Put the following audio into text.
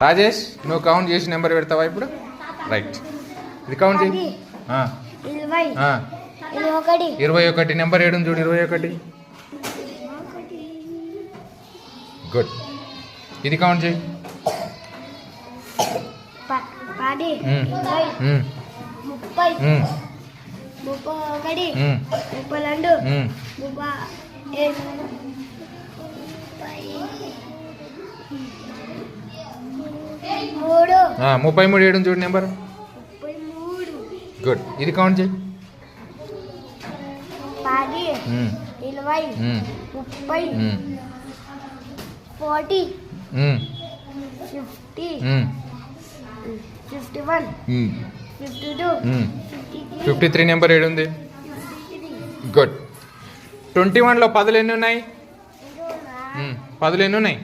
రాజేష్ నువ్వు కౌంట్ చేసి నెంబర్ పెడతావా ఇప్పుడు? రైట్, ఇది కౌంట్ చేయి. 21 నెంబర్ ఏడు చూడు. 21. గుడ్, ఇది కౌంట్ చేయి. 10 33 ఏడు చూడు నెంబర్. గుడ్, ఇది కౌంట్ చేయి. 10 20 30 40 50 51 52 53 నెంబర్ ఏడు ఉంది. గుడ్. 21లో 10 ఎన్ని ఉన్నాయి? 10 ఎన్ని ఉన్నాయి?